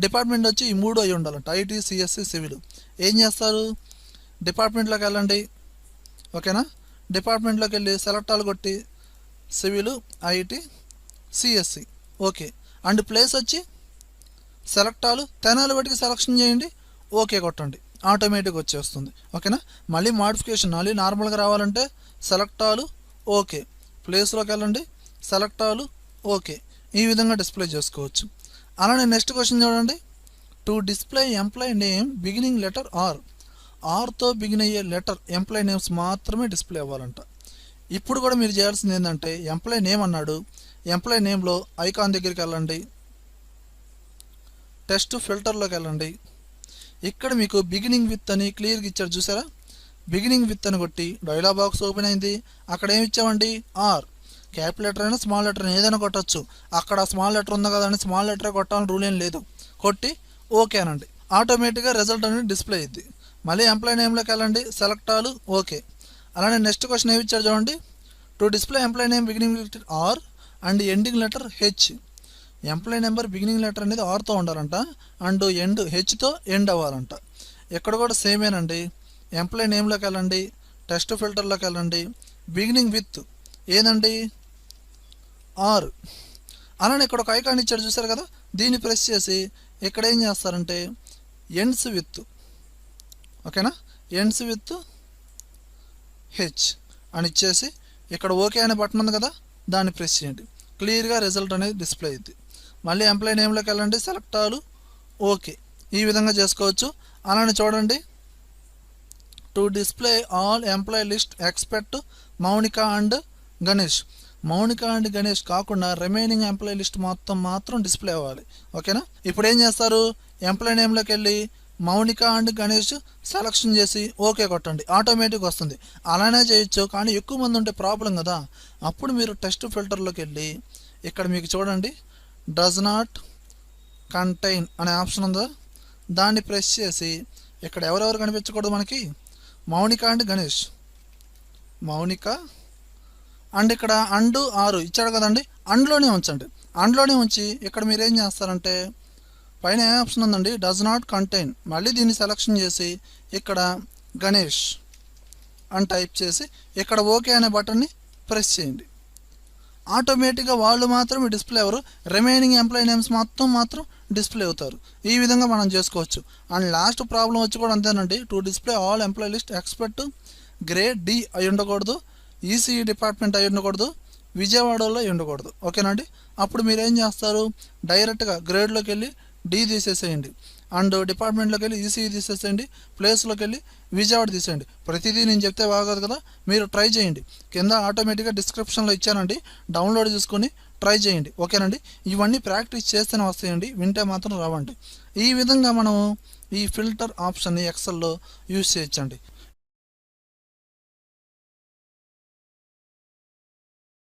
డిపార్ట్మెంట్ వచ్చి ఈ 3 అయి ఉండాలంట, ఐటీ సిఎస్సి సివిల్. ఏం చేస్తారు, డిపార్ట్మెంట్లోకి వెళ్ళండి. ఓకేనా? డిపార్ట్మెంట్లోకి వెళ్ళి సెలెక్ట్ ఆల్ కొట్టి civil IT CSC okay, and place వచ్చి సెలెక్ట్ ఆల్ తెనాలి బట్టికి సెలెక్షన్ చేయండి, ఓకే కొట్టండి, ఆటోమేటిక్ వచ్చేస్తుంది. ఓకేనా? మళ్ళీ మాడిఫికేషన్ మళ్ళీ నార్మల్గా రావాలంటే సెలెక్ట్ ఆల్ ఓకే, ప్లేస్లోకి వెళ్ళండి, సెలెక్ట్ ఆల్ ఓకే, ఈ విధంగా డిస్ప్లే చేసుకోవచ్చు. అలానే నెక్స్ట్ క్వశ్చన్ చూడండి, to display employee name beginning letter ఆర్తో బిగిన్ అయ్యే లెటర్ ఎంప్లాయ్ నేమ్స్ మాత్రమే డిస్ప్లే అవ్వాలంట. ఇప్పుడు కూడా మీరు చేయాల్సింది ఏంటంటే ఎంప్లాయ్ నేమ్ అన్నాడు, ఎంప్లాయ్ నేమ్లో ఐకాన్ దగ్గరికి వెళ్ళండి, టెస్ట్ ఫిల్టర్లోకి వెళ్ళండి, ఇక్కడ మీకు బిగినింగ్ విత్ అని క్లియర్గా ఇచ్చాడు చూసారా, బిగినింగ్ విత్ అని కొట్టి డైలాగ్ బాక్స్ ఓపెన్ అయింది. అక్కడ ఏమి ఇచ్చామండి, ఆర్, క్యాపిటల్ లెటర్ అయినా స్మాల్ లెటర్ అయినా ఏదైనా కొట్టచ్చు. అక్కడ స్మాల్ లెటర్ ఉంది కదా అని స్మాల్ లెటరే కొట్టాలని రూల్ ఏం లేదు, కొట్టి ఓకే అనండి, ఆటోమేటిక్గా రిజల్ట్ అనేది డిస్ప్లే అయ్యింది. మళ్ళీ ఎంప్లాయ్ నేమ్లోకి వెళ్ళండి, సెలెక్ట్ ఆల్ ఓకే. అలానే నెక్స్ట్ క్వశ్చన్ ఏమి ఇచ్చారు చూడండి, to display employee name beginning letter R and ending letter H. Employee number beginning letter అనేది ఆర్తో ఉండాలంట, అండ్ ఎండ్ హెచ్తో ఎండ్ అవ్వాలంట. ఎక్కడ కూడా సేమేనండి, ఎంప్లాయ్ నేమ్లోకి వెళ్ళండి, టెస్ట్ ఫిల్టర్లోకి వెళ్ళండి, బిగినింగ్ విత్ ఏదండి ఆర్. అలానే ఇక్కడ ఒక ఐకాన్ ఇచ్చాడు చూసారు కదా, దీన్ని ప్రెస్ చేసి ఇక్కడ ఏం చేస్తారంటే ఎండ్స్ విత్, ఓకేనా, ఎండ్స్ విత్ హెచ్ అని ఇచ్చేసి ఇక్కడ ఓకే అనే బటన్ ఉంది కదా, దాన్ని ప్రెస్ చేయండి, క్లియర్గా రిజల్ట్ అనేది డిస్ప్లే అయింది. మళ్ళీ ఎంప్లాయ్ నేమ్లోకి వెళ్ళండి, సెలెక్ట్ ఆల్ ఓకే, ఈ విధంగా చేసుకోవచ్చు. అలానే చూడండి, to display all employee list expect Mounika and Ganesh. Mounika and Ganesh కాకుండా రిమైనింగ్ ఎంప్లాయ్ లిస్ట్ మాత్రం డిస్ప్లే అవ్వాలి. ఓకేనా? ఇప్పుడు ఏం చేస్తారు, ఎంప్లాయ్ నేమ్లోకి వెళ్ళి మౌనిక అండ్ గణేష్ సెలక్షన్ చేసి ఓకే కొట్టండి, ఆటోమేటిక్ వస్తుంది. అలానే చేయొచ్చు, కానీ ఎక్కువ మంది ఉంటే ప్రాబ్లం కదా. అప్పుడు మీరు టెస్ట్ ఫిల్టర్లోకి వెళ్ళి ఇక్కడ మీకు చూడండి డస్ నాట్ కంటైన్ అనే ఆప్షన్ ఉందా, దాన్ని ప్రెస్ చేసి ఇక్కడ ఎవరెవరు కనిపించకూడదు మనకి, మౌనిక అండ్ గణేష్, మౌనిక అండ్ ఇక్కడ అండ్ ఆరు ఇచ్చాడు కదండి, అండ్లోనే ఉంచండి. అండ్లోనే ఉంచి ఇక్కడ మీరు ఏం చేస్తారంటే పైన ఏ ఆప్షన్ ఉందండి, డస్ నాట్ కంటైన్, మళ్ళీ దీన్ని సెలెక్షన్ చేసి ఇక్కడ గణేష్ అని టైప్ చేసి ఇక్కడ ఓకే అనే బటన్ని ప్రెస్ చేయండి, ఆటోమేటిక్గా వాళ్ళు మాత్రమే డిస్ప్లే అవ్వరు, రిమైనింగ్ ఎంప్లాయీ నేమ్స్ మాత్రం డిస్ప్లే అవుతారు. ఈ విధంగా మనం చేసుకోవచ్చు. అండ్ లాస్ట్ ప్రాబ్లం వచ్చి కూడా అంతేనండి, to display all employee list expect grade D అయి ఉండకూడదు, ఈసీఈ డిపార్ట్మెంట్ అయి ఉండకూడదు, విజయవాడలో అయి ఉండకూడదు. ఓకేనండి? అప్పుడు మీరు ఏం చేస్తారు, డైరెక్ట్గా గ్రేడ్లోకి వెళ్ళి డి తీసేసేయండి, అండ్ డిపార్ట్మెంట్లోకి వెళ్ళి ఈసీఈ తీసేసేయండి, ప్లేస్లోకి వెళ్ళి విజయవాడ తీసేయండి. ప్రతిదీ నేను చెప్తే బాగోదు కదా, మీరు ట్రై చేయండి. కింద ఆటోమేటిక్గా డిస్క్రిప్షన్లో ఇచ్చానండి, డౌన్లోడ్ చేసుకొని ట్రై చేయండి. ఓకేనండి? ఇవన్నీ ప్రాక్టీస్ చేస్తేనే వస్తాయండి, వింటే మాత్రం రావండి. ఈ విధంగా మనం ఈ ఫిల్టర్ ఆప్షన్ని ఎక్సెల్లో యూజ్ చేయొచ్చండి.